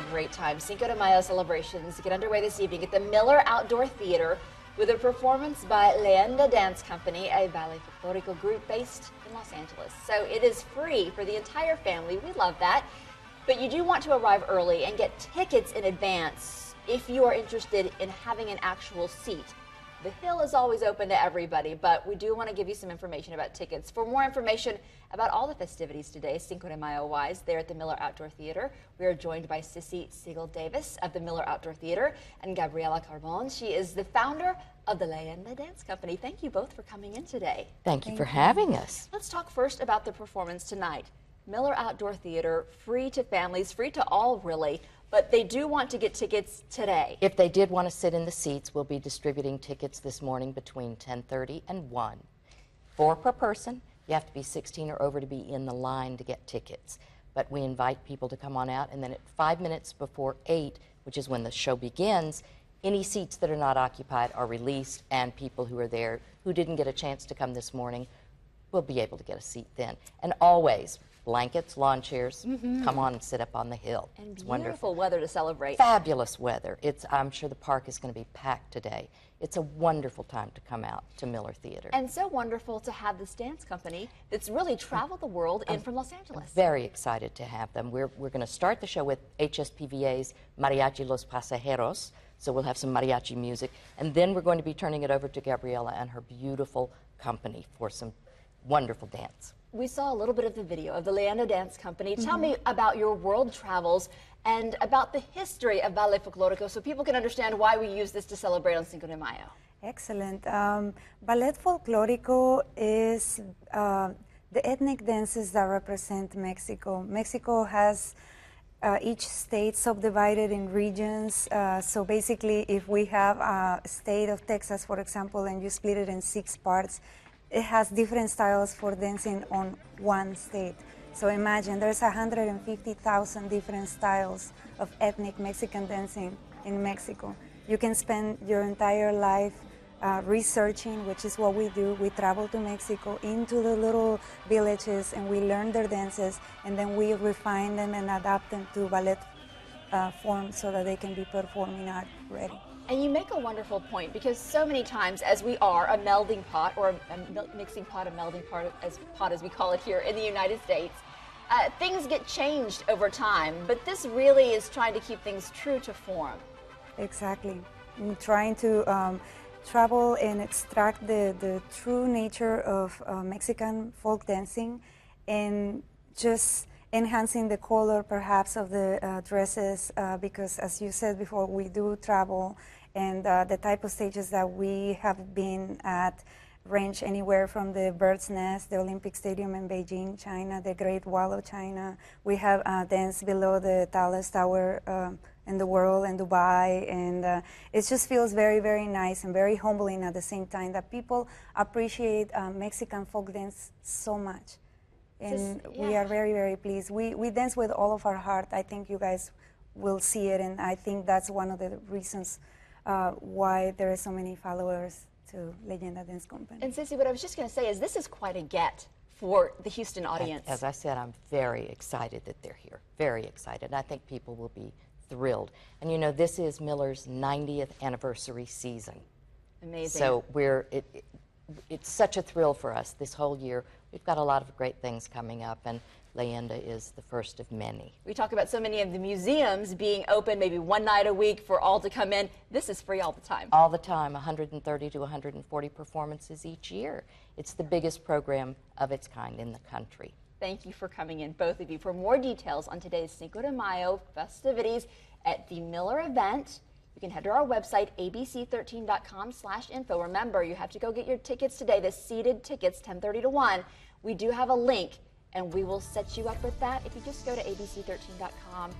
great time. Cinco de Mayo celebrations get underway this evening at the Miller Outdoor Theater with a performance by Leyenda Dance Company, a ballet folklorico group based in Los Angeles. So it is free for the entire family. We love that. But you do want to arrive early and get tickets in advance if you are interested in having an actual seat. The hill is always open to everybody, but we do want to give you some information about tickets. For more information about all the festivities today, Cinco de Mayo-wise, there at the Miller Outdoor Theater, we are joined by Sissy Siegel-Davis of the Miller Outdoor Theater and Gabriela Carbon. She is the founder of the Leyenda Dance Company. Thank you both for coming in today. Thank you for having us. Let's talk first about the performance tonight. Miller Outdoor Theater, free to families, free to all really, but they do want to get tickets today. If they did want to sit in the seats, we'll be distributing tickets this morning between 10:30 and 1. 4 per person. You have to be 16 or over to be in the line to get tickets. But we invite people to come on out, and then at 5 minutes before 8, which is when the show begins, any seats that are not occupied are released, and people who are there who didn't get a chance to come this morning will be able to get a seat then. And always, blankets, lawn chairs, come on and sit up on the hill. And it's beautiful wonderful weather to celebrate. Fabulous weather. I'm sure the park is going to be packed today. It's a wonderful time to come out to Miller Theater. And so wonderful to have this dance company that's really traveled the world in from Los Angeles. I'm very excited to have them. We're going to start the show with HSPVA's Mariachi Los Pasajeros, so we'll have some mariachi music, and then we're going to be turning it over to Gabriela and her beautiful company for some wonderful dance. We saw a little bit of the video of the Leyenda Dance Company. Tell me about your world travels and about the history of ballet folklorico so people can understand why we use this to celebrate on Cinco de Mayo. Excellent. Ballet folklorico is the ethnic dances that represent Mexico. Mexico has each state subdivided in regions. So basically, if we have a state of Texas, for example, and you split it in 6 parts, it has different styles for dancing on one state. So imagine there's 150,000 different styles of ethnic Mexican dancing in Mexico. You can spend your entire life researching, which is what we do. We travel to Mexico into the little villages and we learn their dances, and then we refine them and adapt them to ballet form so that they can be performing art ready. And you make a wonderful point, because so many times, as we are a melding pot, or a mixing pot, a melding pot as we call it here in the United States, things get changed over time, but this really is trying to keep things true to form. Exactly. I'm trying to travel and extract the true nature of Mexican folk dancing, and just enhancing the color perhaps of the dresses, because as you said before, we do travel, and the type of stages that we have been at range anywhere from the Bird's Nest, the Olympic Stadium in Beijing, China, the Great Wall of China. We have danced below the tallest tower in the world in Dubai, and it just feels very, very nice and very humbling at the same time that people appreciate Mexican folk dance so much. And we are very, very pleased. We dance with all of our heart. I think you guys will see it, and I think that's one of the reasons why there are so many followers to Leyenda Dance Company. And Sissy, what I was just going to say is this is quite a get for the Houston audience. As I said, I'm very excited that they're here. Very excited. I think people will be thrilled. And you know, this is Miller's 90th anniversary season. Amazing. So it's such a thrill for us this whole year. We've got a lot of great things coming up, and Leyenda is the first of many. We talk about so many of the museums being open maybe one night a week for all to come in. This is free all the time. All the time, 130 to 140 performances each year. It's the biggest program of its kind in the country. Thank you for coming in, both of you. For more details on today's Cinco de Mayo festivities at the Miller event, you can head to our website, abc13.com/info. Remember, you have to go get your tickets today, the seated tickets, 10:30 to 1. We do have a link, and we will set you up with that if you just go to abc13.com